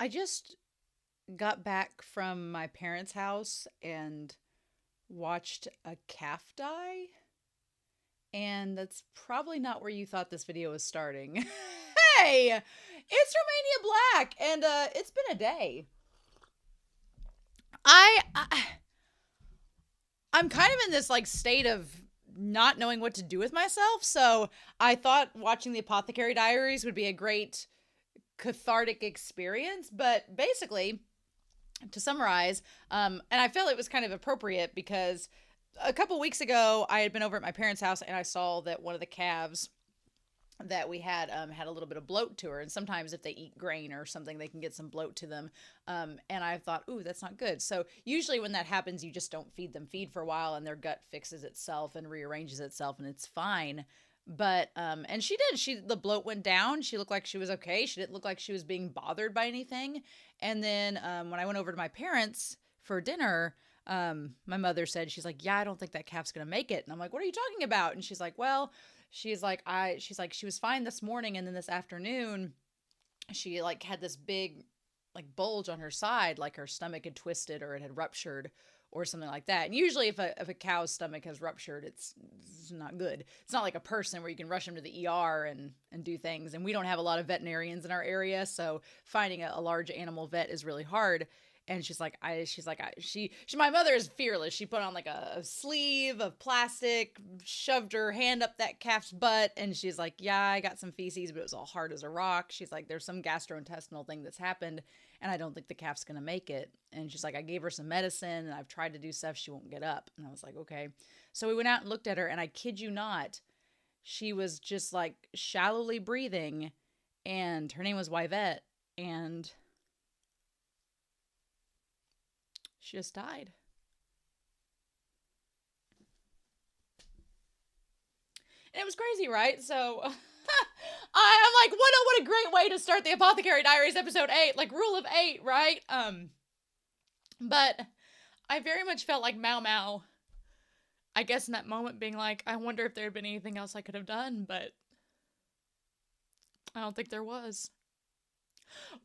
I just got back from my parents' house and watched a calf die, and that's probably not where you thought this video was starting. Hey, it's Romania Black, and it's been a day. I I'm kind of in this like state of not knowing what to do with myself, so I thought watching the Apothecary Diaries would be a great cathartic experience, but basically to summarize, and I felt it was kind of appropriate because a couple weeks ago I had been over at my parents' house and I saw that one of the calves that we had a little bit of bloat to her, and sometimes if they eat grain or something they can get some bloat to them, and I thought, ooh, that's not good. So usually when that happens you just don't feed them. Feed for a while and their gut fixes itself and rearranges itself and it's fine. But and she did, the bloat went down, she looked like she was okay, she didn't look like she was being bothered by anything. And then when I went over to my parents for dinner, my mother said, she's like, yeah, I don't think that calf's gonna make it. And I'm like, what are you talking about? And she's like, well, she's like, she was fine this morning, and then this afternoon she like had this big like bulge on her side, like her stomach had twisted or it had ruptured or something like that. And usually if a cow's stomach has ruptured, it's not good. It's not like a person where you can rush them to the ER and do things. And we don't have a lot of veterinarians in our area, so finding a large animal vet is really hard. And my mother is fearless. She put on like a sleeve of plastic, shoved her hand up that calf's butt, and she's like, yeah, I got some feces, but it was all hard as a rock. She's like, there's some gastrointestinal thing that's happened, and I don't think the calf's gonna make it. And she's like, I gave her some medicine, and I've tried to do stuff, she won't get up. And I was like, okay. So we went out and looked at her, and I kid you not, she was just like shallowly breathing, and her name was Yvette, and she just died. And it was crazy, right? So I'm like, what a great way to start the Apothecary Diaries episode 8, like rule of 8, right? But I very much felt like MaoMao, I guess in that moment being like, I wonder if there had been anything else I could have done, but I don't think there was.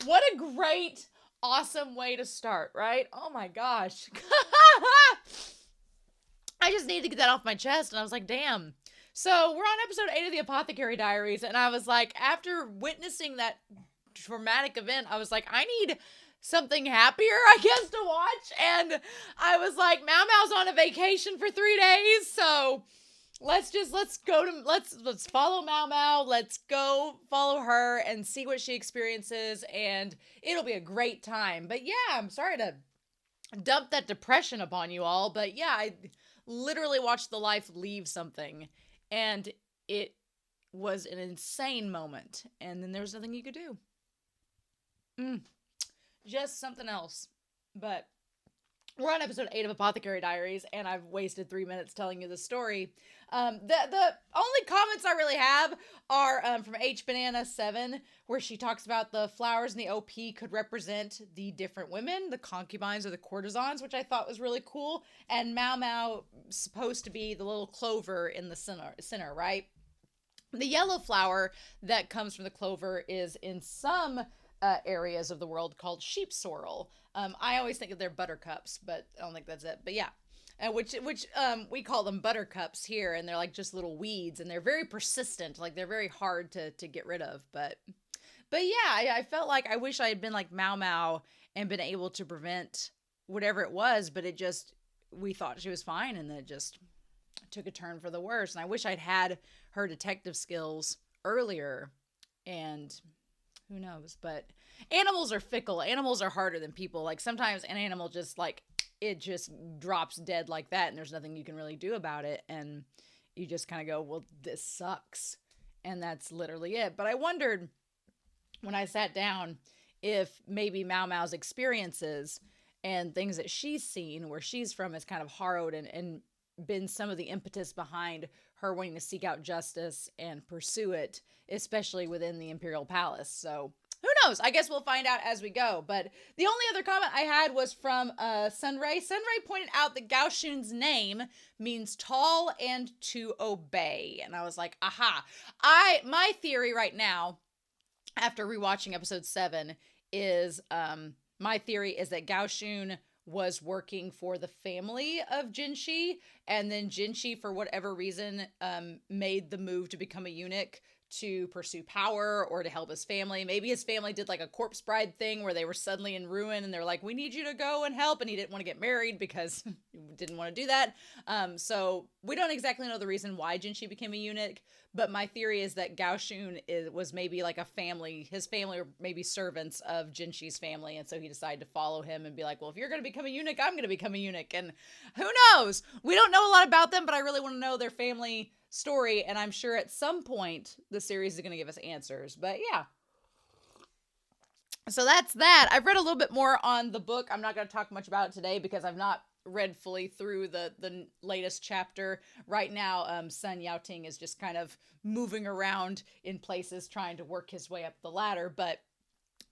What a great, awesome way to start, right? Oh my gosh. I just needed to get that off my chest, and I was like, damn. So we're on episode 8 of the Apothecary Diaries, and I was like, after witnessing that traumatic event, I was like, I need something happier, I guess, to watch. And I was like, MaoMao's on a vacation for 3 days, so let's follow MaoMao. Let's go follow her and see what she experiences, and it'll be a great time. But yeah, I'm sorry to dump that depression upon you all, but yeah, I literally watched the life leave something, and it was an insane moment, and then there was nothing you could do. Just something else. But we're on episode 8 of Apothecary Diaries, and I've wasted 3 minutes telling you the story. The only comments I really have are from H Banana 7, where she talks about the flowers in the OP could represent the different women, the concubines or the courtesans, which I thought was really cool. And MaoMao supposed to be the little clover in the center, right? The yellow flower that comes from the clover is in some areas of the world called sheep sorrel. I always think of their buttercups, but I don't think that's it. But yeah, which we call them buttercups here, and they're like just little weeds, and they're very persistent. Like they're very hard to get rid of. But yeah, I felt like I wish I had been like MaoMao and been able to prevent whatever it was, but it just, we thought she was fine, and then it just took a turn for the worse. And I wish I'd had her detective skills earlier, and who knows. But animals are fickle. Animals are harder than people. Like sometimes an animal just like, it just drops dead like that, and there's nothing you can really do about it, and you just kind of go, well, this sucks, and that's literally it. But I wondered when I sat down if maybe MaoMao's experiences and things that she's seen where she's from is kind of harrowed and been some of the impetus behind her wanting to seek out justice and pursue it, especially within the Imperial Palace. So who knows? I guess we'll find out as we go. But the only other comment I had was from Sunray. Sunray pointed out that Gao Shun's name means tall and to obey. And I was like, aha. My theory right now, after rewatching episode 7, is my theory is that Gao Shun was working for the family of Jinshi, and then Jinshi, for whatever reason, made the move to become a eunuch to pursue power or to help his family. Maybe his family did like a corpse bride thing where they were suddenly in ruin and they're like, we need you to go and help. And he didn't want to get married because he didn't want to do that. So we don't exactly know the reason why Jinshi became a eunuch, but my theory is that Gao Shun was maybe like a family, his family, or maybe servants of Jinshi's family. And so he decided to follow him and be like, well, if you're going to become a eunuch, I'm going to become a eunuch. And who knows? We don't know a lot about them, but I really want to know their family story, and I'm sure at some point the series is going to give us answers. But yeah, so that's that. I've read a little bit more on the book. I'm not going to talk much about it today because I've not read fully through the latest chapter. Right now, Sun Yaoting is just kind of moving around in places trying to work his way up the ladder, but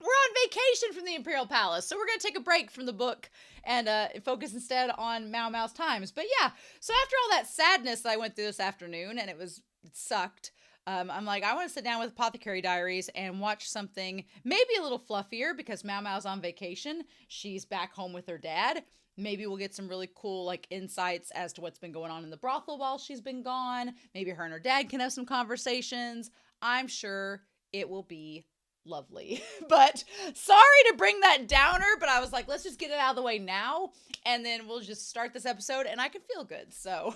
we're on vacation from the Imperial Palace, so we're going to take a break from the book and focus instead on MaoMao's times. But yeah, so after all that sadness that I went through this afternoon, and it sucked, I'm like, I want to sit down with Apothecary Diaries and watch something maybe a little fluffier because MaoMao's on vacation. She's back home with her dad. Maybe we'll get some really cool like insights as to what's been going on in the brothel while she's been gone. Maybe her and her dad can have some conversations. I'm sure it will be lovely. But sorry to bring that downer, but I was like, let's just get it out of the way now, and then we'll just start this episode and I can feel good. So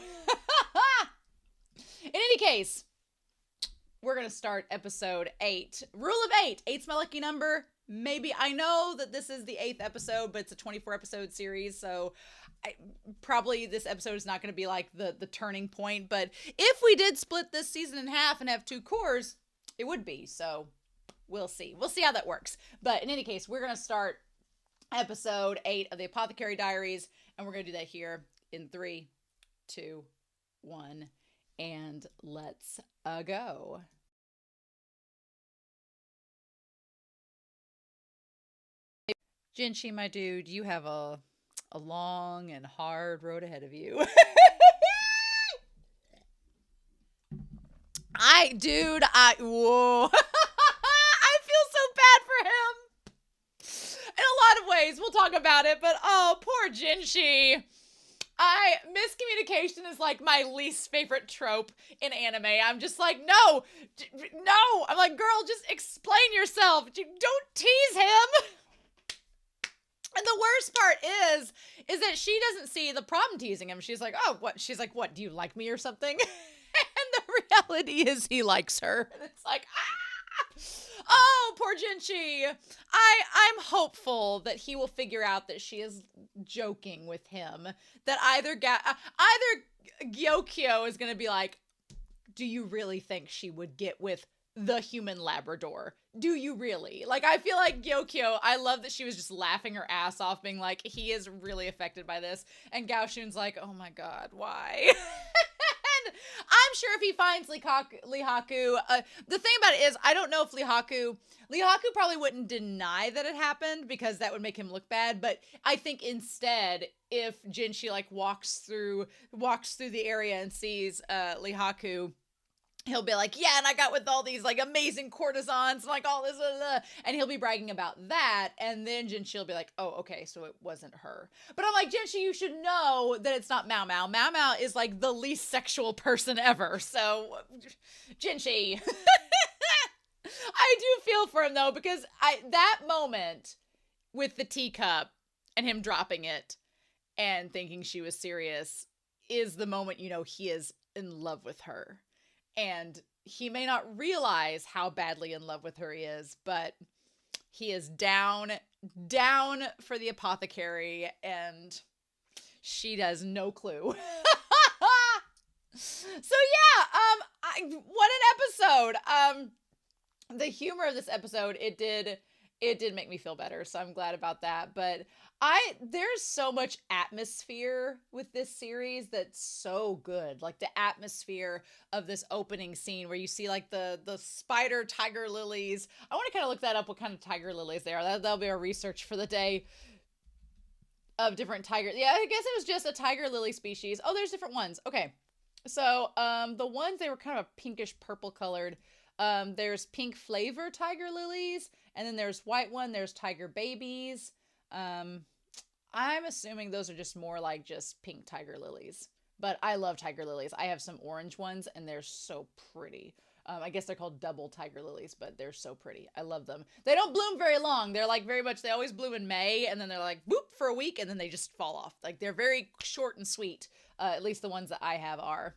in any case, we're gonna start episode 8. Rule of 8. 8's my lucky number. Maybe, I know that this is the 8th episode, but it's a 24 episode series, so probably this episode is not going to be like the turning point, but if we did split this season in half and have 2 cores, it would be. So we'll see. We'll see how that works. But in any case, we're going to start episode 8 of the Apothecary Diaries, and we're going to do that here in 3, 2, 1, and let's go. Jinshi, my dude, you have a long and hard road ahead of you. Whoa. I feel so bad for him. In a lot of ways, we'll talk about it, but oh, poor Jinshi. Miscommunication is like my least favorite trope in anime. I'm just like, no. I'm like, girl, just explain yourself. Don't tease him. And the worst part is that she doesn't see the problem teasing him. She's like, oh, what? She's like, what? Do you like me or something? And the reality is he likes her. And it's like, oh, poor Jinshi. I'm hopeful that he will figure out that she is joking with him. That either Gyokyo is going to be like, do you really think she would get with the human Labrador? Do you really? Like, I feel like Gyokyo, I love that she was just laughing her ass off, being like, he is really affected by this. And Gao Shun's like, oh my god, why? And I'm sure if he finds Lihaku, the thing about it is, I don't know if Lihaku probably wouldn't deny that it happened because that would make him look bad. But I think instead, if Jinshi like walks through the area and sees Lihaku, he'll be like, yeah, and I got with all these like amazing courtesans and like all this, and he'll be bragging about that, and then Jinshi will be like, oh, okay, so it wasn't her. But I'm like, Jinshi, you should know that it's not MaoMao. MaoMao is like the least sexual person ever, so Jinshi. I do feel for him though, because that moment with the teacup and him dropping it and thinking she was serious is the moment you know he is in love with her. And he may not realize how badly in love with her he is, but he is down for the apothecary, and she does no clue. So yeah, what an episode. The humor of this episode, it did make me feel better, so I'm glad about that. But there's so much atmosphere with this series that's so good. Like the atmosphere of this opening scene where you see like the spider tiger lilies. I want to kind of look that up, what kind of tiger lilies they are. That'll be our research for the day, of different tiger. Yeah, I guess it was just a tiger lily species. Oh, there's different ones. Okay. So, the ones, they were kind of a pinkish purple colored. There's pink flavor tiger lilies, and then there's white one. There's tiger babies. I'm assuming those are just more like just pink tiger lilies. But I love tiger lilies. I have some orange ones, and they're so pretty. I guess they're called double tiger lilies, but they're so pretty. I love them. They don't bloom very long. They're like very much, they always bloom in May, and then they're like boop for a week, and then they just fall off. Like they're very short and sweet. At least the ones that I have are.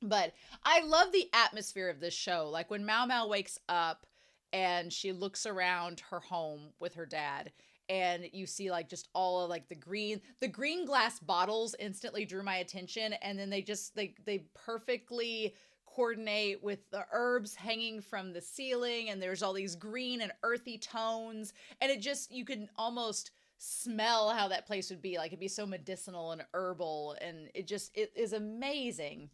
But I love the atmosphere of this show. Like when MaoMao wakes up and she looks around her home with her dad, and you see like just all of like the green glass bottles instantly drew my attention, and then they perfectly coordinate with the herbs hanging from the ceiling, and there's all these green and earthy tones, and it just, you can almost smell how that place would be like. It'd be so medicinal and herbal, and it is amazing.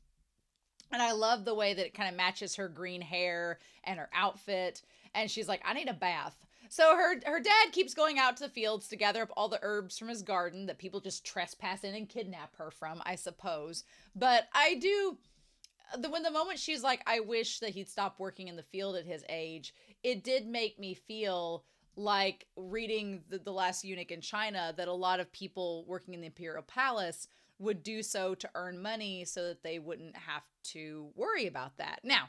And I love the way that it kind of matches her green hair and her outfit. And she's like, I need a bath. So her dad keeps going out to the fields to gather up all the herbs from his garden that people just trespass in and kidnap her from, I suppose. But I do, when the moment she's like, I wish that he'd stop working in the field at his age, it did make me feel like reading the Last Eunuch in China, that a lot of people working in the Imperial Palace would do so to earn money so that they wouldn't have to worry about that. Now,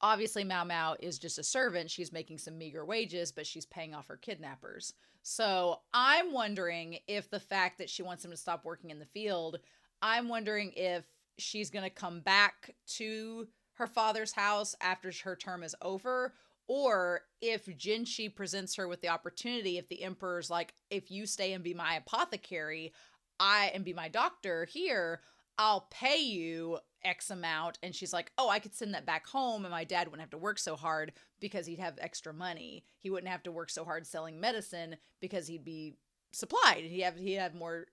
obviously MaoMao is just a servant. She's making some meager wages, but she's paying off her kidnappers. So I'm wondering if the fact that she wants him to stop working in the field, I'm wondering if she's going to come back to her father's house after her term is over, or if Jinshi presents her with the opportunity, if the emperor's like, if you stay and be my apothecary, and be my doctor here, I'll pay you X amount. And she's like, oh, I could send that back home, and my dad wouldn't have to work so hard because he'd have extra money. He wouldn't have to work so hard selling medicine because he'd be supplied. He'd have more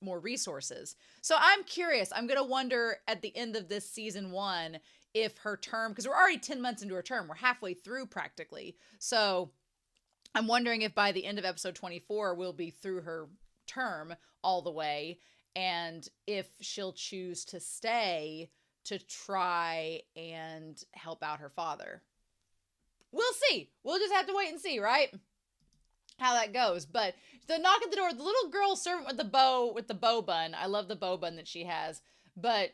resources. So I'm curious. I'm going to wonder at the end of this season 1 if her term, because we're already 10 months into her term, we're halfway through practically. So I'm wondering if by the end of episode 24, we'll be through her term all the way, and if she'll choose to stay to try and help out her father. We'll see. We'll just have to wait and see, right? How that goes. But the knock at the door, the little girl servant with the bow bun. I love the bow bun that she has. But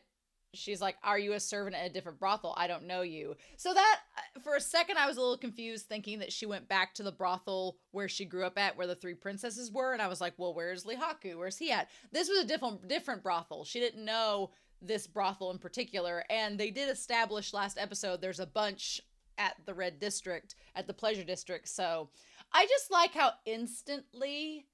she's like, are you a servant at a different brothel? I don't know you. So that, for a second, I was a little confused, thinking that she went back to the brothel where she grew up at, where the 3 princesses were. And I was like, well, where's Lihaku? Where's he at? This was a different brothel. She didn't know this brothel in particular. And they did establish last episode there's a bunch at the Red District, at the Pleasure District. So I just like how instantly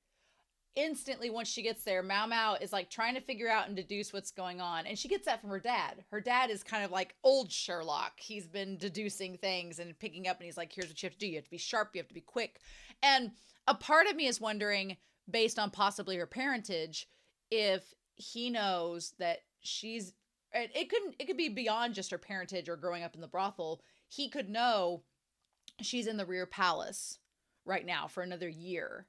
once she gets there, MaoMao is like trying to figure out and deduce what's going on. And she gets that from her dad. Her dad is kind of like old Sherlock. He's been deducing things and picking up, and he's like, here's what you have to do. You have to be sharp. You have to be quick. And a part of me is wondering, based on possibly her parentage, if he knows that it could be beyond just her parentage or growing up in the brothel. He could know she's in the rear palace right now for another year,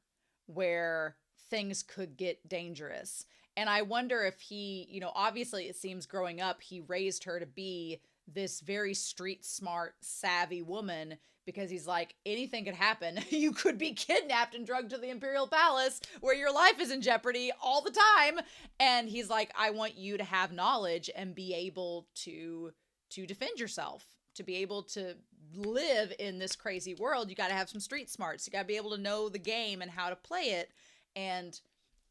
where things could get dangerous. And I wonder if he, obviously it seems growing up, he raised her to be this very street smart, savvy woman, because he's like, anything could happen. You could be kidnapped and drugged to the Imperial Palace where your life is in jeopardy all the time. And he's like, I want you to have knowledge and be able to defend yourself, to be able to live in this crazy world. You got to have some street smarts. You got to be able to know the game and how to play it. And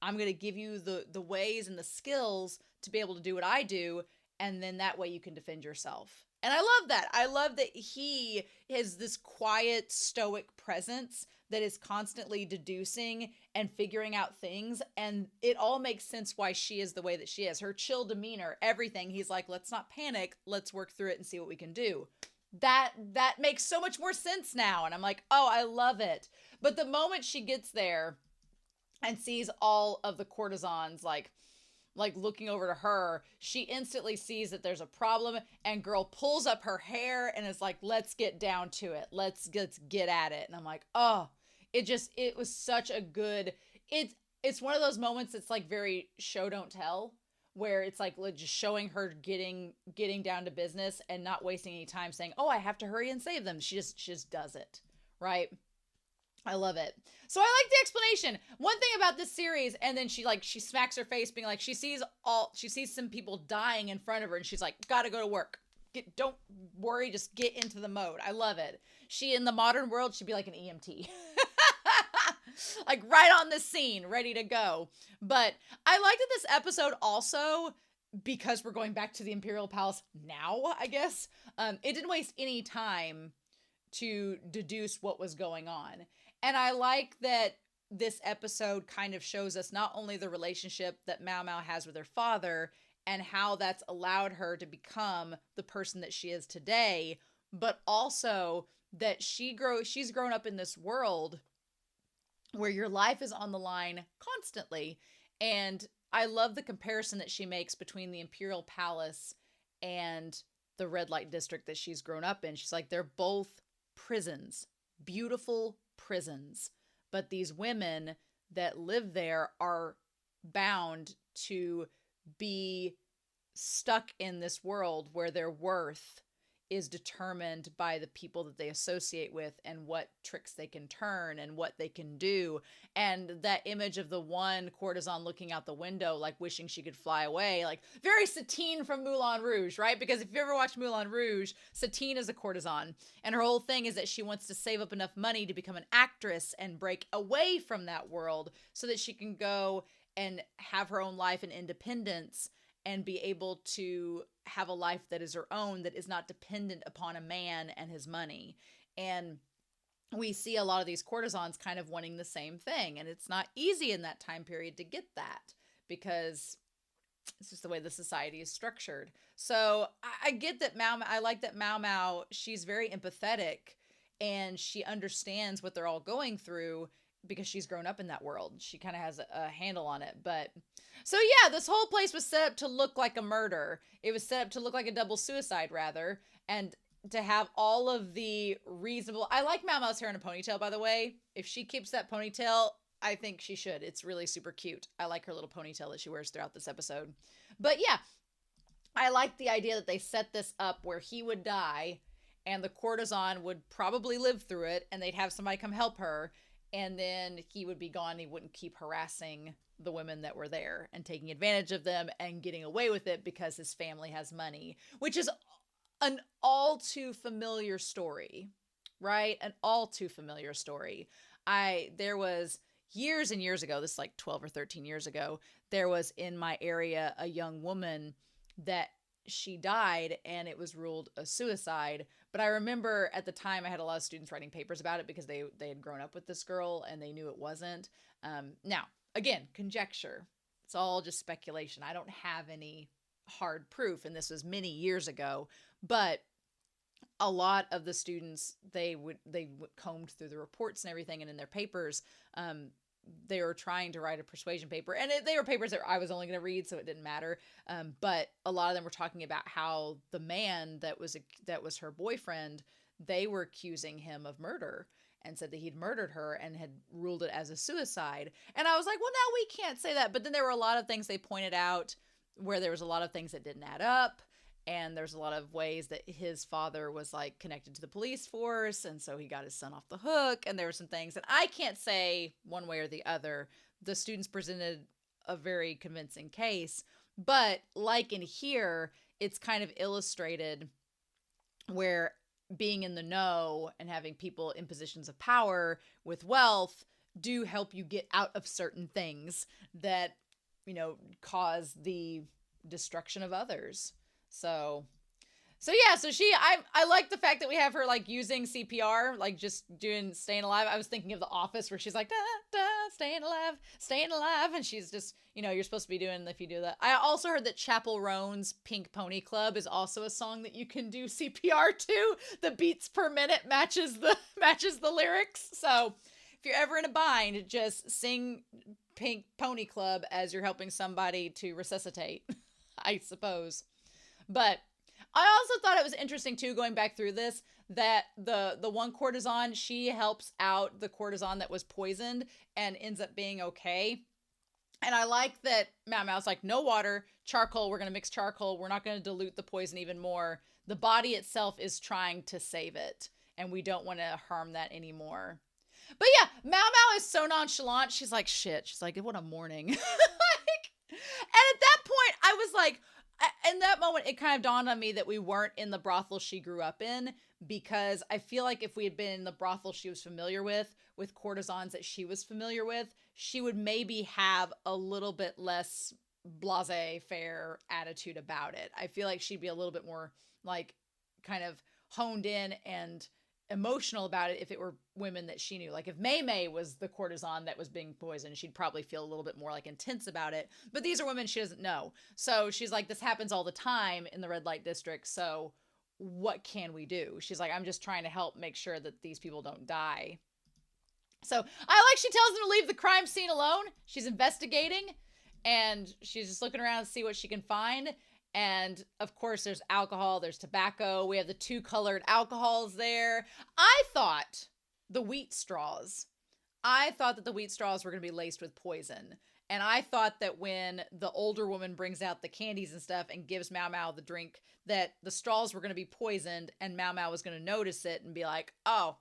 I'm going to give you the ways and the skills to be able to do what I do. And then that way you can defend yourself. And I love that. I love that he has this quiet, stoic presence that is constantly deducing and figuring out things. And it all makes sense why she is the way that she is. Her chill demeanor, everything. He's like, let's not panic. Let's work through it and see what we can do. That makes so much more sense now. And I'm like, oh, I love it. But the moment she gets there and sees all of the courtesans like looking over to her, she instantly sees that there's a problem, and girl pulls up her hair and is like, let's get down to it. Let's get at it. And I'm like, oh, it was such a good, it's one of those moments that's like very show don't tell, where it's like just showing her getting down to business and not wasting any time saying, oh, I have to hurry and save them. She just does it, right? I love it. So I like the explanation. One thing about this series, and then she smacks her face being like, she sees some people dying in front of her and she's like, gotta go to work. Don't worry, just get into the mode. I love it. She, in the modern world, she'd be like an EMT. Like right on the scene, ready to go. But I like that this episode also, because we're going back to the Imperial Palace now, I guess, it didn't waste any time to deduce what was going on. And I like that this episode kind of shows us not only the relationship that MaoMao has with her father and how that's allowed her to become the person that she is today, but also that she's grown up in this world where your life is on the line constantly. And I love the comparison that she makes between the Imperial Palace and the red light district that she's grown up in. She's like, they're both prisons, beautiful prisons. But these women that live there are bound to be stuck in this world where their worth is determined by the people that they associate with and what tricks they can turn and what they can do. And that image of the one courtesan looking out the window, like wishing she could fly away, like very Satine from Moulin Rouge, right? Because if you ever watched Moulin Rouge, Satine is a courtesan. And her whole thing is that she wants to save up enough money to become an actress and break away from that world so that she can go and have her own life and independence and be able to have a life that is her own, that is not dependent upon a man and his money. And we see a lot of these courtesans kind of wanting the same thing. And it's not easy in that time period to get that because it's just the way the society is structured. So I get that I like that MaoMao, she's very empathetic and she understands what they're all going through because she's grown up in that world. She kind of has a handle on it. But so yeah, this whole place was set up to look like a murder. It was set up to look like a double suicide rather. And to have all of the reasonable, I like MaoMao's hair in a ponytail, by the way. If she keeps that ponytail, I think she should. It's really super cute. I like her little ponytail that she wears throughout this episode. But yeah, I like the idea that they set this up where he would die and the courtesan would probably live through it and they'd have somebody come help her. And then he would be gone. He wouldn't keep harassing the women that were there and taking advantage of them and getting away with it because his family has money, which is an all too familiar story, right? An all too familiar story. There was years and years ago, this is like 12 or 13 years ago, there was in my area a young woman that she died and it was ruled a suicide. But I remember at the time I had a lot of students writing papers about it because they had grown up with this girl and they knew it wasn't. Now, again, conjecture. It's all just speculation. I don't have any hard proof, and this was many years ago. But a lot of the students, they combed through the reports and everything, and in their papers, they were trying to write a persuasion paper, and they were papers that I was only going to read, so it didn't matter. But a lot of them were talking about how the man that was her boyfriend, they were accusing him of murder and said that he'd murdered her and had ruled it as a suicide. And I was like, well, no, we can't say that. But then there were a lot of things they pointed out where there was a lot of things that didn't add up. And there's a lot of ways that his father was like connected to the police force. And so he got his son off the hook. And there were some things that I can't say one way or the other. The students presented a very convincing case. But like in here, it's kind of illustrated where being in the know and having people in positions of power with wealth do help you get out of certain things that, cause the destruction of others. So yeah, so I like the fact that we have her like using CPR, like just staying alive. I was thinking of The Office where she's like, da, da, staying alive. And she's just, you're supposed to be doing if you do that. I also heard that Chapel Roan's Pink Pony Club is also a song that you can do CPR to. The beats per minute matches the lyrics. So if you're ever in a bind, just sing Pink Pony Club as you're helping somebody to resuscitate, I suppose. But I also thought it was interesting too, going back through this, that the one courtesan, she helps out the courtesan that was poisoned and ends up being okay. And I like that MaoMao's like, no water, charcoal. We're going to mix charcoal. We're not going to dilute the poison even more. The body itself is trying to save it, and we don't want to harm that anymore. But yeah, MaoMao is so nonchalant. She's like, shit. She's like, what a morning. And at that point, I was like, in that moment, it kind of dawned on me that we weren't in the brothel she grew up in, because I feel like if we had been in the brothel she was familiar with courtesans that she was familiar with, she would maybe have a little bit less blasé-faire attitude about it. I feel like she'd be a little bit more like kind of honed in and emotional about it if it were women that she knew. Like if MaoMao was the courtesan that was being poisoned, she'd probably feel a little bit more like intense about it. But these are women she doesn't know. So she's like, this happens all the time in the red light district. So what can we do? She's like, I'm just trying to help make sure that these people don't die. So I like she tells them to leave the crime scene alone. She's investigating and she's just looking around to see what she can find. And of course, there's alcohol, there's tobacco. We have the 2 colored alcohols there. I thought the wheat straws, I thought that the wheat straws were going to be laced with poison. And I thought that when the older woman brings out the candies and stuff and gives MaoMao the drink, that the straws were going to be poisoned and MaoMao was going to notice it and be like, oh,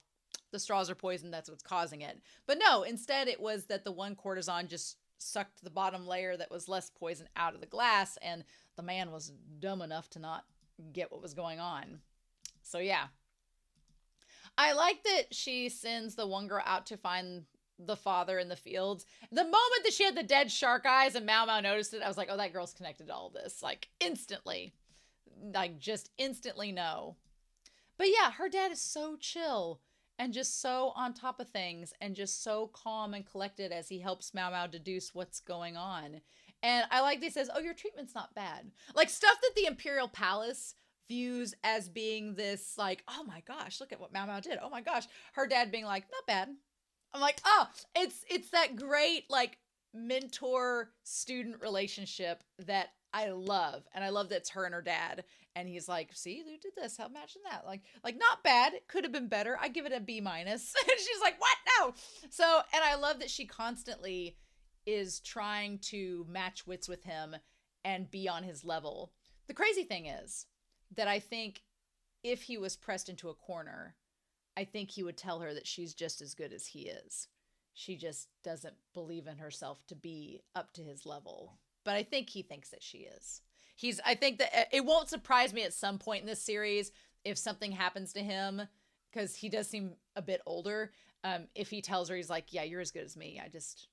the straws are poisoned, that's what's causing it. But no, instead it was that the one courtesan just sucked the bottom layer that was less poison out of the glass, and the man was dumb enough to not get what was going on. So yeah. I like that she sends the one girl out to find the father in the fields. The moment that she had the dead shark eyes and MaoMao noticed it, I was like, oh, that girl's connected to all this. Like, instantly. Like, just instantly know. But yeah, her dad is so chill and just so on top of things and just so calm and collected as he helps MaoMao deduce what's going on. And I like that he says, oh, your treatment's not bad. Like, stuff that the Imperial Palace views as being this, like, oh my gosh, look at what MaoMao did. Oh my gosh. Her dad being like, not bad. I'm like, oh, it's that great, like, mentor-student relationship that I love. And I love that it's her and her dad. And he's like, see, who did this? How imagine that? Like not bad. It could have been better. I give it a B-. And she's like, what? No. So, and I love that she constantly is trying to match wits with him and be on his level. The crazy thing is that I think if he was pressed into a corner, I think he would tell her that she's just as good as he is. She just doesn't believe in herself to be up to his level. But I think he thinks that she is. I think that it won't surprise me at some point in this series if something happens to him, because he does seem a bit older. If he tells her, he's like, yeah, you're as good as me. I just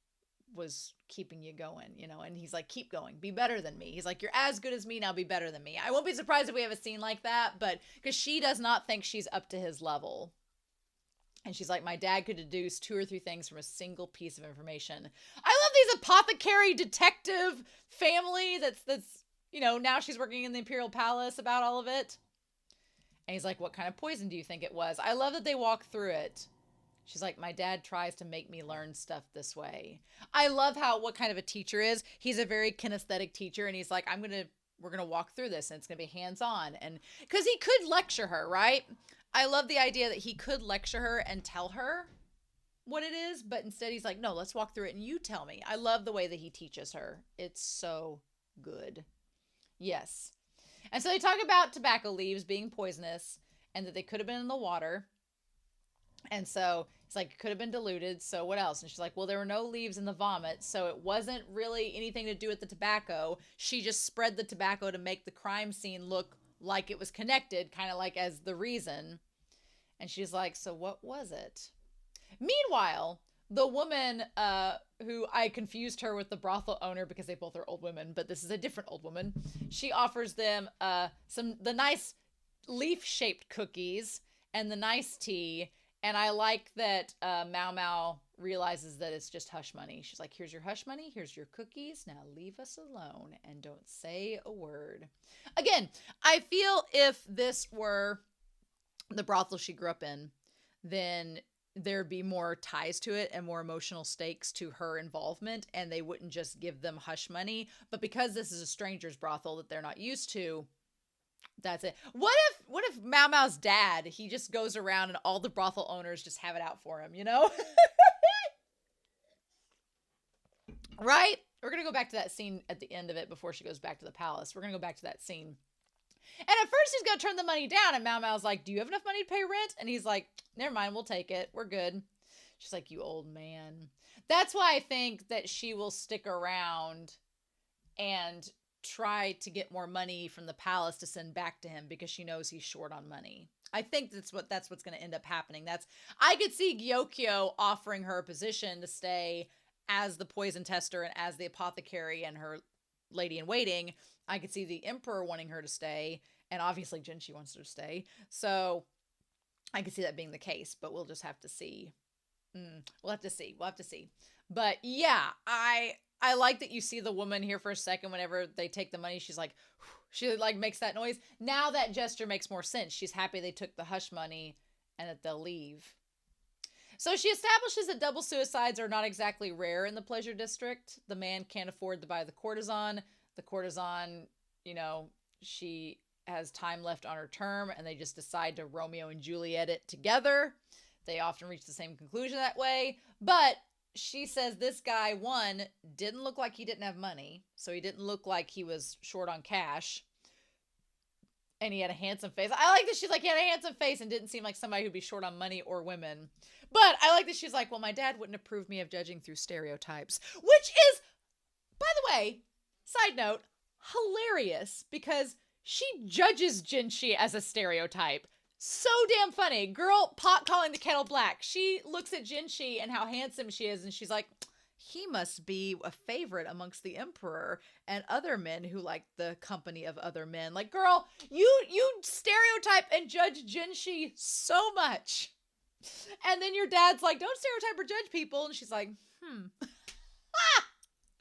was keeping you going, you know? And he's like, keep going, be better than me. He's like, you're as good as me, now be better than me. I won't be surprised if we have a scene like that, but because she does not think she's up to his level. And she's like, my dad could deduce 2 or 3 things from a single piece of information. I love these apothecary detective family that's you know, now she's working in the Imperial Palace about all of it. And he's like, what kind of poison do you think it was? I love that they walk through it. She's like, my dad tries to make me learn stuff this way. I love what kind of a teacher is. He's a very kinesthetic teacher, and he's like, we're going to walk through this, and it's going to be hands-on. And because he could lecture her, right? I love the idea that he could lecture her and tell her what it is, but instead he's like, no, let's walk through it and you tell me. I love the way that he teaches her. It's so good. Yes. And so they talk about tobacco leaves being poisonous and that they could have been in the water. And so it's like, it could have been diluted. So what else? And she's like, well, there were no leaves in the vomit. So it wasn't really anything to do with the tobacco. She just spread the tobacco to make the crime scene look like it was connected, kind of like as the reason. And she's like, so what was it? Meanwhile, the woman who I confused her with the brothel owner because they both are old women, but this is a different old woman. She offers them the nice leaf-shaped cookies and the nice tea. And I like that MaoMao realizes that it's just hush money. She's like, here's your hush money. Here's your cookies. Now leave us alone and don't say a word. Again, I feel if this were the brothel she grew up in, then there'd be more ties to it and more emotional stakes to her involvement, and they wouldn't just give them hush money. But because this is a stranger's brothel that they're not used to, that's it. What if MaoMao's dad, he just goes around and all the brothel owners just have it out for him, you know? Right? We're going to go back to that scene at the end of it before she goes back to the palace. We're going to go back to that scene. And at first he's going to turn the money down. And MaoMao's like, do you have enough money to pay rent? And he's like, never mind, we'll take it. We're good. She's like, you old man. That's why I think that she will stick around and try to get more money from the palace to send back to him because she knows he's short on money. I think that's what's going to end up happening. I could see Gyokyo offering her a position to stay as the poison tester and as the apothecary and her lady in waiting. I could see the emperor wanting her to stay, and obviously Jinshi wants her to stay. So I could see that being the case, but we'll just have to see. We'll have to see. But yeah, I like that you see the woman here for a second. Whenever they take the money, she's like, she like makes that noise. Now that gesture makes more sense. She's happy they took the hush money and that they'll leave. So she establishes that double suicides are not exactly rare in the pleasure district. The man can't afford to buy the courtesan. The courtesan, she has time left on her term, and they just decide to Romeo and Juliet it together. They often reach the same conclusion that way. But she says this guy, one, didn't look like he didn't have money. So he didn't look like he was short on cash. And he had a handsome face. I like that she's like, he had a handsome face and didn't seem like somebody who'd be short on money or women. But I like that she's like, well, my dad wouldn't approve me of judging through stereotypes. Which is, by the way, side note, hilarious. Because she judges Jinshi as a stereotype. So damn funny. Girl, pot calling the kettle black. She looks at Jinshi and how handsome she is. And she's like, he must be a favorite amongst the emperor and other men who like the company of other men. Like, girl, you stereotype and judge Jinshi so much. And then your dad's like, don't stereotype or judge people. And she's like,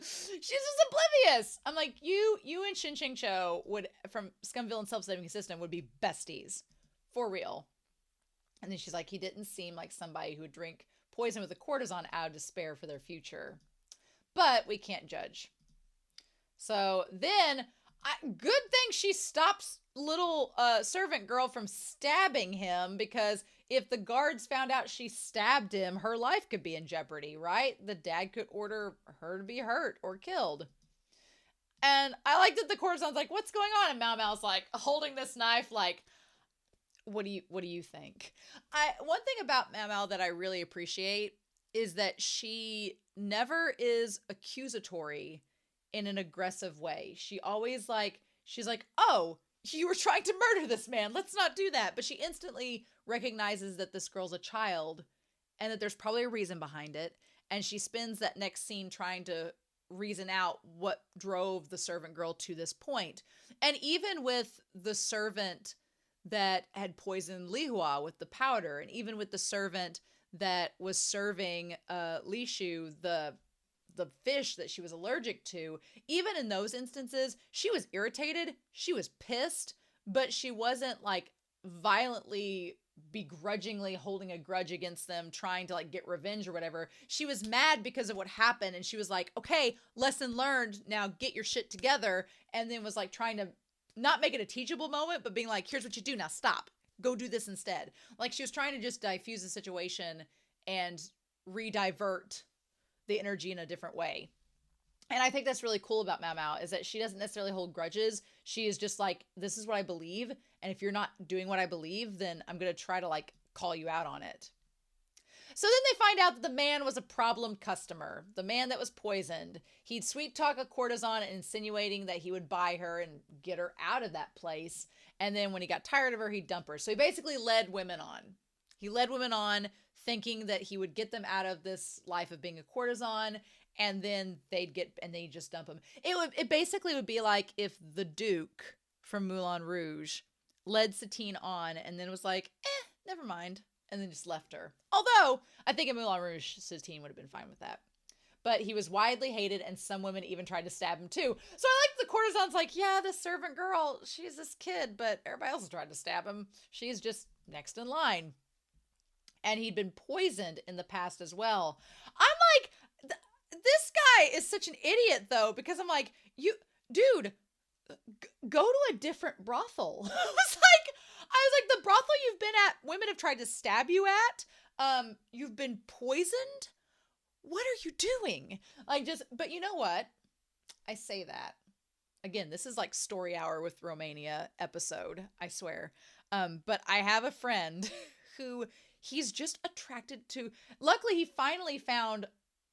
She's just oblivious. I'm like, you and Shin Ching Cho from Scumville and Self-Saving System would be besties. For real. And then she's like, he didn't seem like somebody who would drink poison with a courtesan out of despair for their future. But we can't judge. So then, good thing she stops little servant girl from stabbing him, because if the guards found out she stabbed him, her life could be in jeopardy, right? The dad could order her to be hurt or killed. And I like that the courtesan's like, what's going on? And MaoMao's like holding this knife like, what do you think? One thing about MaoMao that I really appreciate is that she never is accusatory in an aggressive way. She always she's like, oh, you were trying to murder this man. Let's not do that. But she instantly recognizes that this girl's a child and that there's probably a reason behind it. And she spends that next scene trying to reason out what drove the servant girl to this point. And even with the servant that had poisoned Li Hua with the powder, and even with the servant that was serving Li Shu the fish that she was allergic to, even in those instances, she was irritated, she was pissed, but she wasn't like violently, begrudgingly holding a grudge against them, trying to like get revenge or whatever. She was mad because of what happened, and she was like, okay, lesson learned, now get your shit together. And then was like trying to not make it a teachable moment, but being like, here's what you do, now stop, go do this instead. Like, she was trying to just diffuse the situation and re-divert the energy in a different way. And I think that's really cool about MaoMao, is that she doesn't necessarily hold grudges. She is just like, this is what I believe, and if you're not doing what I believe, then I'm going to try to like call you out on it. So then they find out that the man was a problem customer, the man that was poisoned. He'd sweet talk a courtesan, insinuating that he would buy her and get her out of that place. And then when he got tired of her, he'd dump her. So he basically led women on. He led women on thinking that he would get them out of this life of being a courtesan, and then they'd just dump him. It basically would be like if the Duke from Moulin Rouge led Satine on and then was like, never mind, and then just left her. Although, I think in Moulin Rouge, Satine would have been fine with that. But he was widely hated, and some women even tried to stab him too. So I like the courtesan's like, yeah, this servant girl, she's this kid, but everybody else has tried to stab him. She's just next in line. And he'd been poisoned in the past as well. I'm like, this guy is such an idiot, though, because I'm like, dude, go to a different brothel. I was like, the brothel you've been at, women have tried to stab you at. You've been poisoned. What are you doing? But you know what? I say that. Again, this is like story hour with Romania episode, I swear. But I have a friend who he's just attracted to. Luckily, he finally found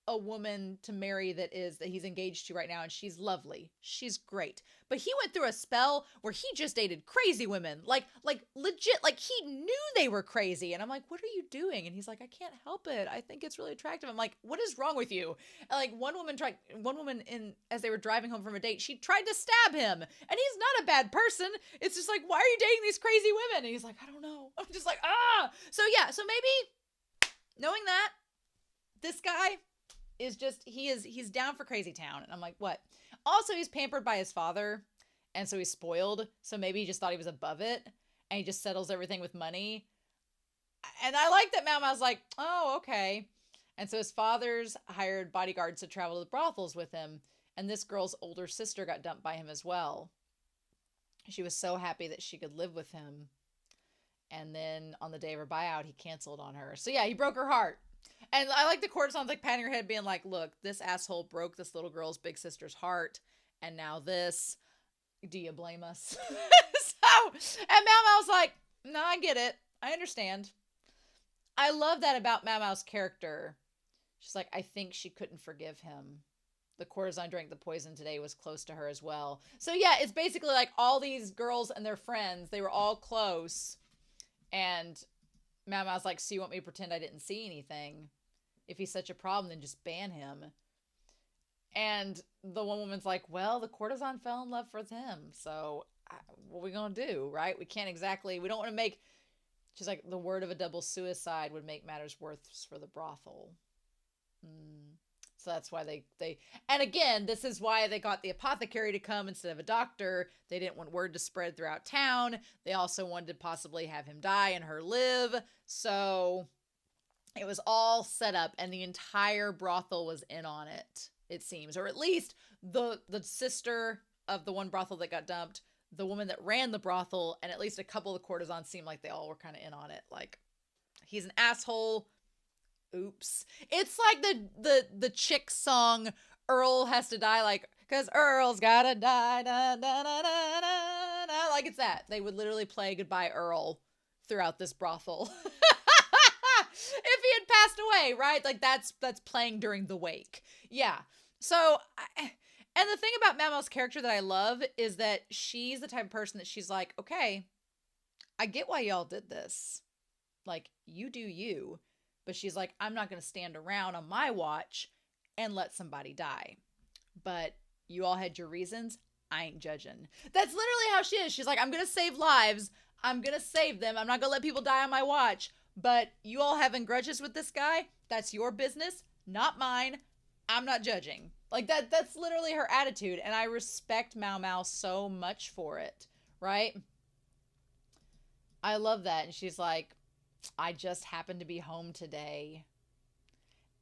a woman to marry that he's engaged to right now, and she's lovely. She's great. But he went through a spell where he just dated crazy women. Like legit, like he knew they were crazy. And I'm like, "What are you doing?" And he's like, "I can't help it. I think it's really attractive." I'm like, "What is wrong with you?" And like one woman in as they were driving home from a date, she tried to stab him. And he's not a bad person. It's just like, "Why are you dating these crazy women?" And he's like, "I don't know." I'm just like, "Ah." So yeah, so maybe knowing that this guy is just he's down for crazy town. And I'm like, what? Also, he's pampered by his father, and so he's spoiled. So maybe he just thought he was above it, and he just settles everything with money. And I like that MaoMao's like, oh, okay. And so his father's hired bodyguards to travel to the brothels with him, and this girl's older sister got dumped by him as well. She was so happy that she could live with him. And then on the day of her buyout, he canceled on her. So yeah, he broke her heart. And I like the courtesan's like patting her head being like, look, this asshole broke this little girl's big sister's heart. And now this. Do you blame us? And MaoMao's like, no, I get it. I understand. I love that about MaoMao's character. She's like, I think she couldn't forgive him. The courtesan drank the poison today was close to her as well. So yeah, it's basically like all these girls and their friends, they were all close. And MaoMao's like, so you want me to pretend I didn't see anything? If he's such a problem, then just ban him. And the one woman's like, well, the courtesan fell in love with him. So what are we going to do, right? We don't want to make, she's like, the word of a double suicide would make matters worse for the brothel. So that's why they, and again, this is why they got the apothecary to come instead of a doctor. They didn't want word to spread throughout town. They also wanted to possibly have him die and her live. So it was all set up, and the entire brothel was in on it, it seems. Or at least the sister of the one brothel that got dumped, the woman that ran the brothel, and at least a couple of courtesans seemed like they all were kind of in on it. Like, he's an asshole. Oops. It's like the chick song, Earl has to die, like, because Earl's gotta die. Da, da, da, da, da, da. Like, it's that. They would literally play Goodbye Earl throughout this brothel. If he had passed away, right? Like, that's playing during the wake. Yeah. So, and the thing about MaoMao's character that I love is that she's the type of person that she's like, okay, I get why y'all did this. Like, you do you. But she's like, I'm not going to stand around on my watch and let somebody die. But you all had your reasons. I ain't judging. That's literally how she is. She's like, I'm going to save lives. I'm going to save them. I'm not going to let people die on my watch. But you all having grudges with this guy, that's your business, not mine. I'm not judging. Like, that's literally her attitude. And I respect MaoMao so much for it. Right? I love that. And she's like, I just happened to be home today.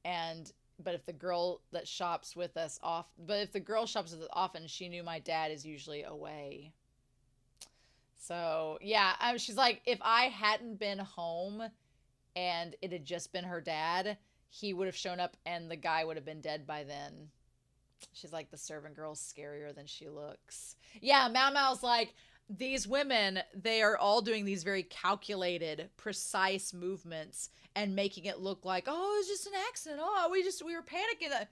But if the girl shops with us often, she knew my dad is usually away. So yeah, she's like, if I hadn't been home and it had just been her dad, he would have shown up and the guy would have been dead by then. She's like, the servant girl's scarier than she looks. Yeah, MaoMao's like, these women, they are all doing these very calculated, precise movements and making it look like, oh, it was just an accident. Oh, we were panicking.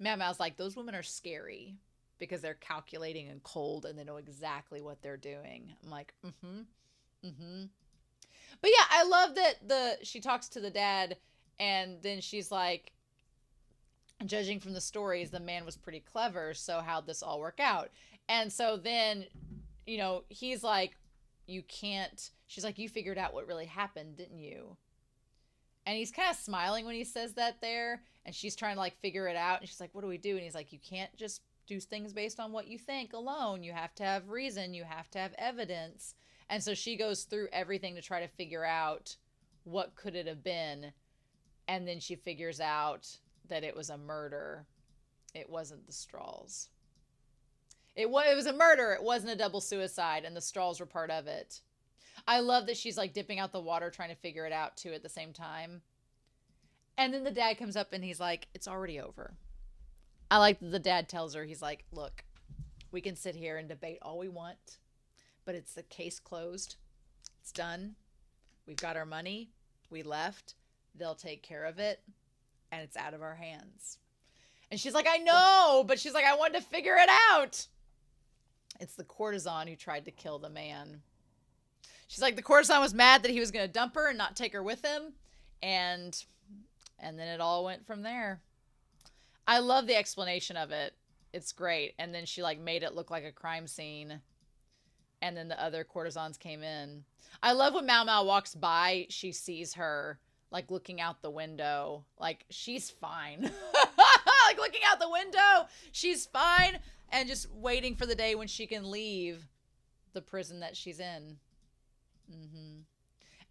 MaoMao's like, those women are scary because they're calculating and cold and they know exactly what they're doing. I'm like, But yeah, I love that she talks to the dad and then she's like, judging from the stories, the man was pretty clever. So how'd this all work out? And so then, you know, he's like, you can't, she's like, you figured out what really happened, didn't you? And he's kind of smiling when he says that there. And she's trying to like figure it out. And she's like, what do we do? And he's like, you can't just do things based on what you think alone. You have to have reason. You have to have evidence. And so she goes through everything to try to figure out what could it have been. And then she figures out that it was a murder. It wasn't the straws. It was a murder. It wasn't a double suicide, and the straws were part of it. I love that she's like dipping out the water trying to figure it out too at the same time. And then the dad comes up and he's like, it's already over. I like that the dad tells her, he's like, look, we can sit here and debate all we want, but it's the case closed. It's done. We've got our money. We left. They'll take care of it. And it's out of our hands. And she's like, I know, but she's like, I wanted to figure it out. It's the courtesan who tried to kill the man. She's like, the courtesan was mad that he was going to dump her and not take her with him. And then it all went from there. I love the explanation of it. It's great. And then she like made it look like a crime scene. And then the other courtesans came in. I love when MaoMao walks by, she sees her like looking out the window. Like she's fine. Like looking out the window, she's fine. And just waiting for the day when she can leave the prison that she's in. Mm-hmm.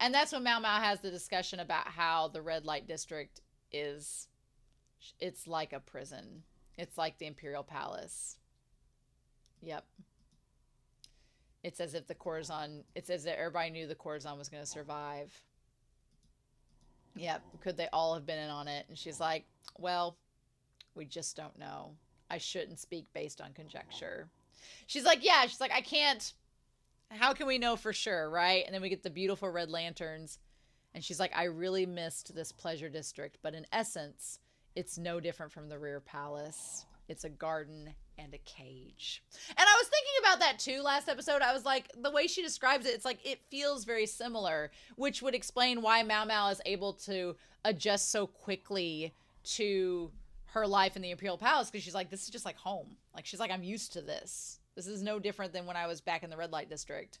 And that's when MaoMao has the discussion about how the red light district is, it's like a prison. It's like the Imperial Palace. Yep. It's as if the courtesan, it's as if everybody knew the courtesan was going to survive. Yep. Could they all have been in on it? And she's like, well, we just don't know. I shouldn't speak based on conjecture. She's like, yeah. She's like, I can't. How can we know for sure, right? And then we get the beautiful red lanterns. And she's like, I really missed this pleasure district. But in essence, it's no different from the rear palace. It's a garden and a cage. And I was thinking about that too last episode. I was like, the way she describes it, it's like it feels very similar, which would explain why MaoMao is able to adjust so quickly to her life in the Imperial Palace, because she's like, this is just like home. Like, she's like, I'm used to this. This is no different than when I was back in the red light district.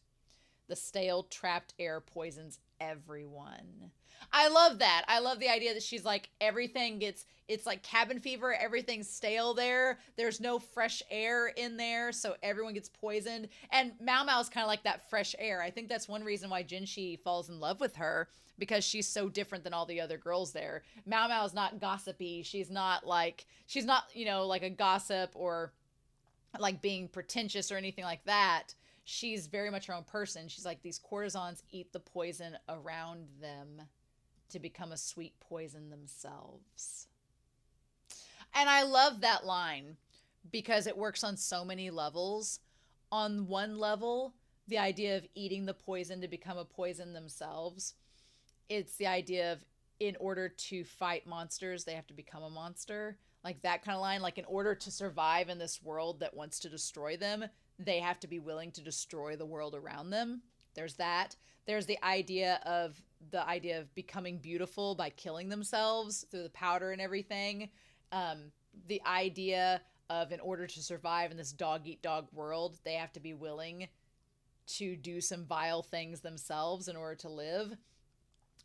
The stale, trapped air poisons everyone. I love that. I love the idea that she's like, everything gets, it's like cabin fever. Everything's stale there. There's no fresh air in there, so everyone gets poisoned. And MaoMao is kind of like that fresh air. I think that's one reason why Jinshi falls in love with her, because she's so different than all the other girls there. MaoMao is not gossipy. She's not, you know, like a gossip or like being pretentious or anything like that. She's very much her own person. She's like, these courtesans eat the poison around them to become a sweet poison themselves. And I love that line because it works on so many levels. On one level, the idea of eating the poison to become a poison themselves. It's the idea of, in order to fight monsters, they have to become a monster. Like that kind of line. Like, in order to survive in this world that wants to destroy them, they have to be willing to destroy the world around them. There's that. There's the idea of becoming beautiful by killing themselves through the powder and everything. The idea of, in order to survive in this dog-eat-dog world, they have to be willing to do some vile things themselves in order to live.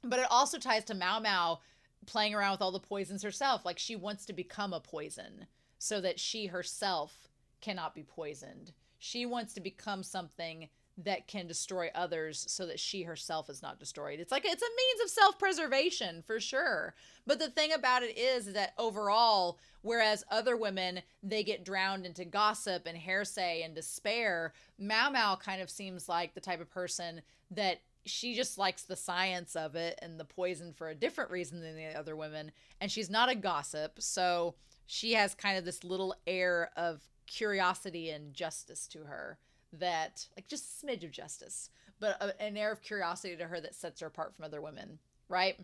But it also ties to MaoMao playing around with all the poisons herself. Like, she wants to become a poison so that she herself cannot be poisoned. She wants to become something that can destroy others so that she herself is not destroyed. It's like, it's a means of self-preservation for sure. But the thing about it is that overall, whereas other women, they get drowned into gossip and hearsay and despair, MaoMao kind of seems like the type of person that she just likes the science of it and the poison for a different reason than the other women. And she's not a gossip. So she has kind of this little air of curiosity and justice to her, that, like, just a smidge of justice, but an air of curiosity to her that sets her apart from other women, right?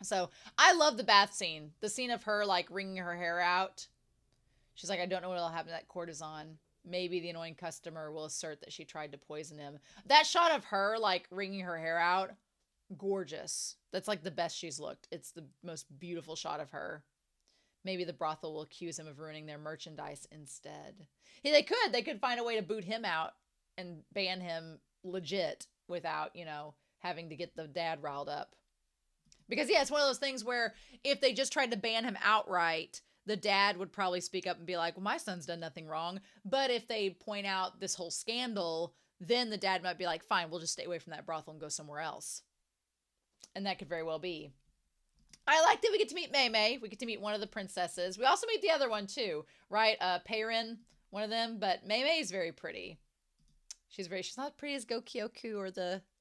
So I love the bath scene, the scene of her like wringing her hair out. She's like, I don't know what'll happen to that courtesan. Maybe the annoying customer will assert that she tried to poison him. That shot of her like wringing her hair out, gorgeous. That's like the best she's looked. It's the most beautiful shot of her. Maybe the brothel will accuse him of ruining their merchandise instead. Yeah, they could find a way to boot him out and ban him legit without, you know, having to get the dad riled up. Because, yeah, it's one of those things where if they just tried to ban him outright, the dad would probably speak up and be like, well, my son's done nothing wrong. But if they point out this whole scandal, then the dad might be like, fine, we'll just stay away from that brothel and go somewhere else. And that could very well be. I like that we get to meet Mei. We get to meet one of the princesses. We also meet the other one too, right? Peirin, one of them. But Mei is very pretty. She's not pretty as Go Kyoku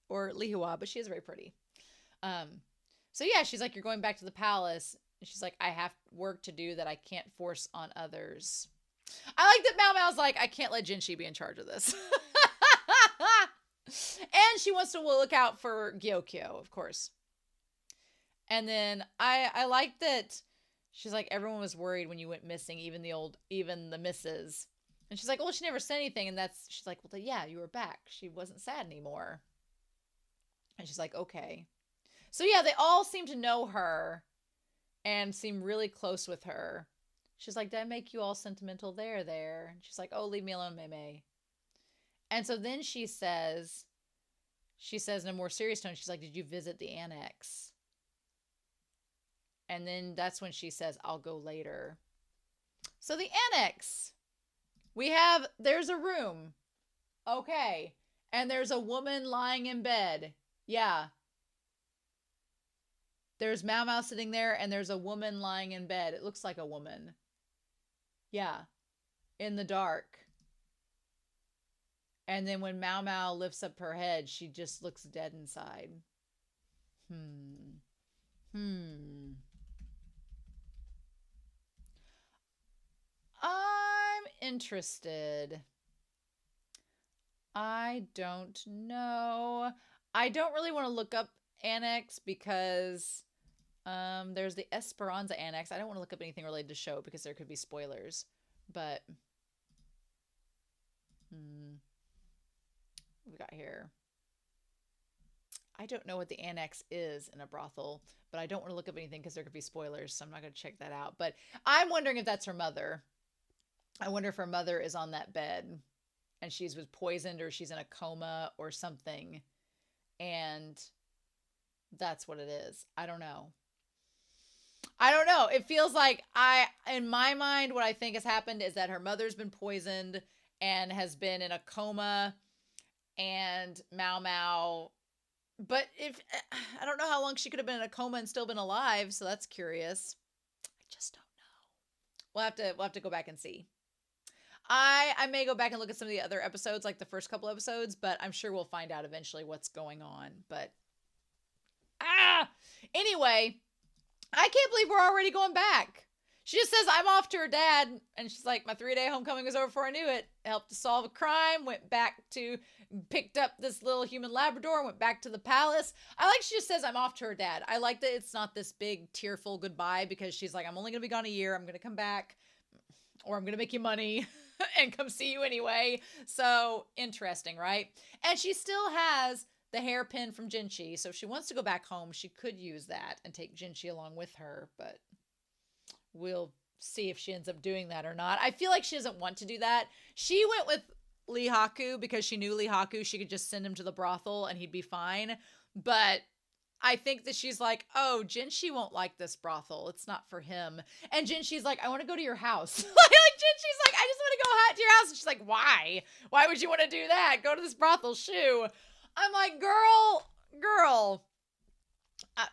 or Lihua, but she is very pretty. So yeah, she's like, you're going back to the palace. She's like, I have work to do that I can't force on others. I like that MaoMao's like, I can't let Jinshi be in charge of this. And she wants to look out for Gyokyo, of course. And then I like that she's like, everyone was worried when you went missing, even the misses. And she's like, well, she never said anything. And she's like, well, yeah, you were back. She wasn't sad anymore. And she's like, okay. So yeah, they all seem to know her and seem really close with her. She's like, did I make you all sentimental there? And she's like, oh, leave me alone, Mei. And so then she says in a more serious tone, she's like, did you visit the annex? And then that's when she says, I'll go later. So the annex, there's a room. Okay. And there's a woman lying in bed. Yeah. There's MaoMao sitting there and there's a woman lying in bed. It looks like a woman. Yeah. In the dark. And then when MaoMao lifts up her head, she just looks dead inside. I'm interested. I don't know. I don't really want to look up Annex because there's the Esperanza Annex. I don't want to look up anything related to show because there could be spoilers. But what we got here? I don't know what the annex is in a brothel, but I don't want to look up anything because there could be spoilers, so I'm not going to check that out. But I'm wondering if that's her mother. I wonder if her mother is on that bed and she was poisoned or she's in a coma or something. And that's what it is. I don't know. It feels like in my mind, what I think has happened is that her mother's been poisoned and has been in a coma, and MaoMao, but I don't know how long she could have been in a coma and still been alive, so that's curious. I just don't know. We'll have to go back and see. I may go back and look at some of the other episodes, like the first couple episodes, but I'm sure we'll find out eventually what's going on. But anyway, I can't believe we're already going back. She just says, I'm off to her dad. And she's like, my 3-day homecoming was over before I knew it. Helped to solve a crime. Picked up this little human Labrador. Went back to the palace. I like she just says, I'm off to her dad. I like that it's not this big tearful goodbye because she's like, I'm only going to be gone a year. I'm going to come back. Or I'm going to make you money and come see you anyway. So interesting, right? And she still has the hairpin from Jinshi. So if she wants to go back home, she could use that and take Jinshi along with her. But we'll see if she ends up doing that or not. I feel like she doesn't want to do that. She went with Lee Haku because she knew Lee Haku. She could just send him to the brothel and he'd be fine. But I think that she's like, oh, Jinshi won't like this brothel. It's not for him. And Jinshi's like, I want to go to your house. like Jinshi's like, I just want to go to your house. And she's like, why? Why would you want to do that? Go to this brothel, shoo. I'm like, girl.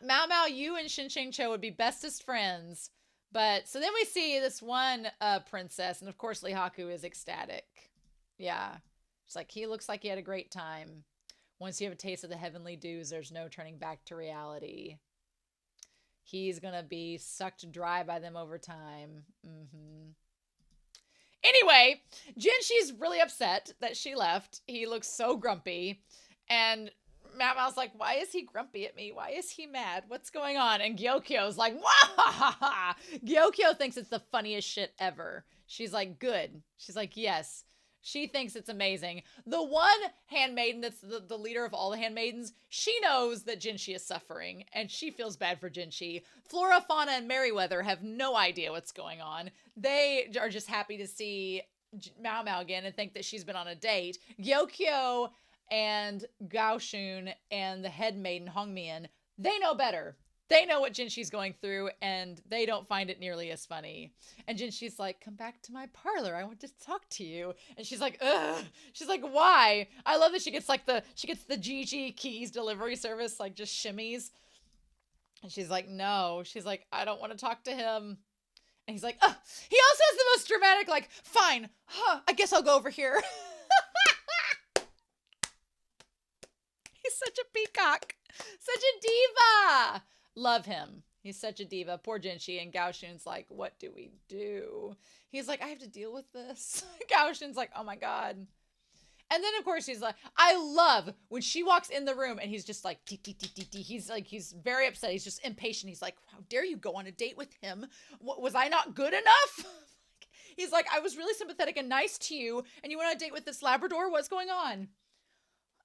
MaoMao, you and Shin Cho would be bestest friends. But so then we see this one princess, and of course Lee Haku is ecstatic. Yeah. She's like, he looks like he had a great time. Once you have a taste of the heavenly dews, there's no turning back to reality. He's going to be sucked dry by them over time. Anyway, Jinshi's really upset that she left. He looks so grumpy. And MaoMao's like, why is he grumpy at me? Why is he mad? What's going on? And Gyokyo's like, wah! Gyokyo thinks it's the funniest shit ever. She's like, good. She's like, yes. She thinks it's amazing. The one handmaiden that's the leader of all the handmaidens, she knows that Jinshi is suffering, and she feels bad for Jinshi. Flora, Fauna, and Merryweather have no idea what's going on. They are just happy to see MaoMao again and think that she's been on a date. Gyokyo and Gaoshun and the head maiden Hongmian, they know better. They know what Jinshi's going through, and they don't find it nearly as funny. And Jinshi's like, come back to my parlor. I want to talk to you. And she's like, ugh. She's like, why? I love that she gets the GG Keys delivery service, like just shimmies. And she's like, no. She's like, I don't want to talk to him. And he's like, ugh. He also has the most dramatic, like, fine. I guess I'll go over here. He's such a peacock. Such a diva. Love him. He's such a diva. Poor Jinshi. And Gao Shun's like, what do we do? He's like, I have to deal with this. Gao Shun's like, oh my God. And then, of course, he's like, I love when she walks in the room and he's just like, tee, tee, tee, tee, tee. He's like, he's very upset. He's just impatient. He's like, how dare you go on a date with him? Was I not good enough? He's like, I was really sympathetic and nice to you, and you went on a date with this Labrador? What's going on?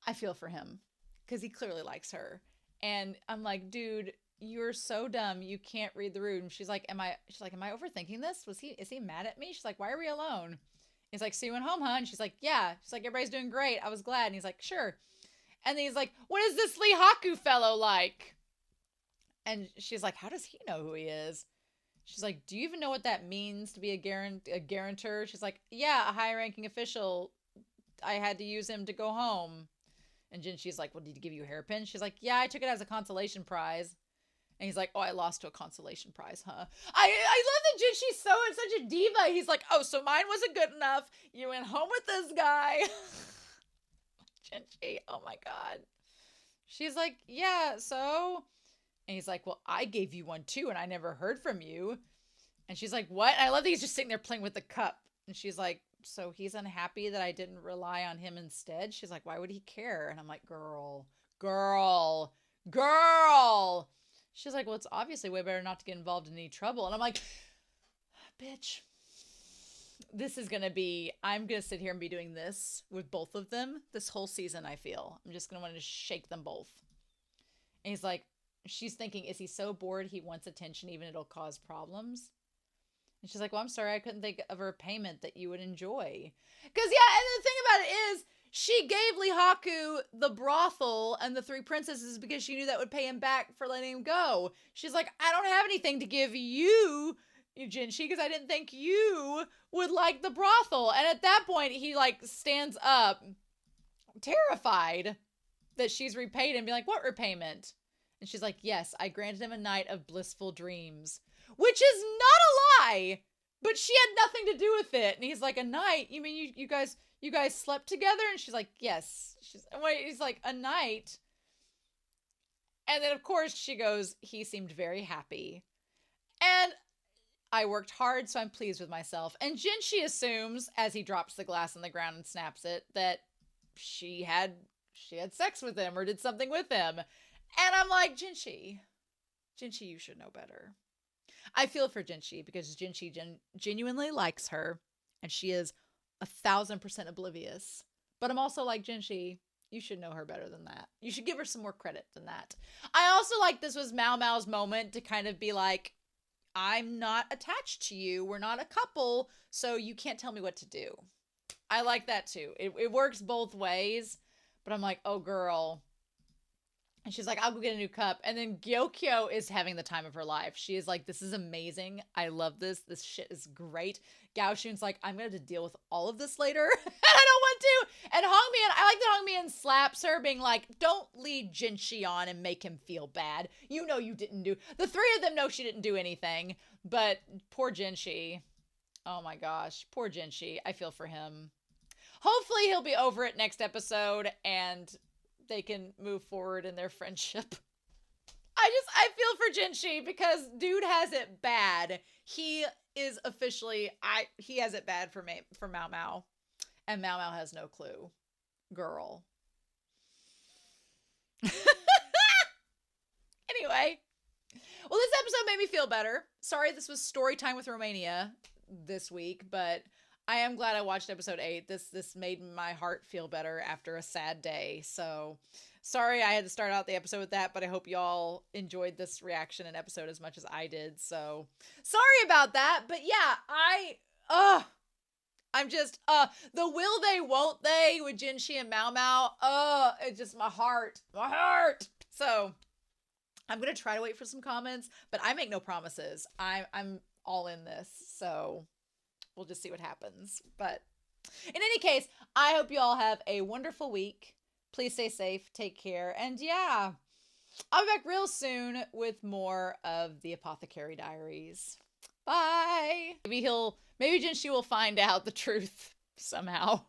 I feel for him because he clearly likes her. And I'm like, dude, you're so dumb. You can't read the room. She's like, am I overthinking this? Is he mad at me? She's like, why are we alone? He's like, so you went home, huh? And she's like, yeah. She's like, everybody's doing great. I was glad. And he's like, sure. And then he's like, what is this Lee Haku fellow like? And she's like, how does he know who he is? She's like, do you even know what that means to be a guarantor? She's like, yeah, a high-ranking official. I had to use him to go home. And Jinshi's like, well, did he give you a hairpin? She's like, yeah, I took it as a consolation prize. And he's like, oh, I lost to a consolation prize, huh? I love that Jinshi's such a diva. He's like, oh, so mine wasn't good enough. You went home with this guy. Jinshi, oh my God. She's like, yeah, so? And he's like, well, I gave you one too, and I never heard from you. And she's like, what? And I love that he's just sitting there playing with the cup. And she's like, so he's unhappy that I didn't rely on him instead? She's like, why would he care? And I'm like, girl. She's like, well, it's obviously way better not to get involved in any trouble. And I'm like, bitch, this is going to be, I'm going to sit here and be doing this with both of them this whole season, I feel. I'm just going to want to shake them both. And he's like, she's thinking, is he so bored he wants attention even if it'll cause problems? And she's like, well, I'm sorry, I couldn't think of a payment that you would enjoy. Because, yeah, and the thing about it is, she gave Lihaku the brothel and the 3 princesses because she knew that would pay him back for letting him go. She's like, I don't have anything to give you, Jinshi, because I didn't think you would like the brothel. And at that point, he, like, stands up, terrified that she's repaid him, be like, what repayment? And she's like, yes, I granted him a night of blissful dreams. Which is not a lie, but she had nothing to do with it. And he's like, a night? You mean you guys slept together? And she's like, yes. He's like, a night? And then, of course, she goes, he seemed very happy. And I worked hard, so I'm pleased with myself. And Jinshi assumes, as he drops the glass on the ground and snaps it, that she had sex with him or did something with him. And I'm like, Jinshi, you should know better. I feel for Jinshi because Jinshi genuinely likes her and she is 1,000% oblivious. But I'm also like, Jinshi, you should know her better than that. You should give her some more credit than that. I also like this was MaoMao's moment to kind of be like, I'm not attached to you. We're not a couple, so you can't tell me what to do. I like that too. It works both ways, but I'm like, oh girl. And she's like, I'll go get a new cup. And then Gyokyo is having the time of her life. She is like, this is amazing. I love this. This shit is great. Gao Shun's like, I'm going to deal with all of this later. And I don't want to. And Hongmian, I like that Hongmian slaps her being like, don't lead Jinshi on and make him feel bad. You know you didn't do. The 3 of them know she didn't do anything. But poor Jinshi. Oh my gosh. Poor Jinshi. I feel for him. Hopefully he'll be over it next episode and they can move forward in their friendship. I feel for Jinshi because dude has it bad. He is officially, he has it bad for MaoMao. And MaoMao has no clue. Girl. Anyway. Well, this episode made me feel better. Sorry this was story time with Romania this week, but I am glad I watched episode 8. This made my heart feel better after a sad day. So sorry I had to start out the episode with that, but I hope y'all enjoyed this reaction and episode as much as I did. So sorry about that. But yeah, I'm just, the will they, won't they with Jinshi and MaoMao. It's just my heart. So I'm going to try to wait for some comments, but I make no promises. I'm all in this. So we'll just see what happens. But in any case, I hope you all have a wonderful week. Please stay safe, take care, and yeah, I'll be back real soon with more of the Apothecary Diaries. Bye! Maybe Jinshi will find out the truth somehow.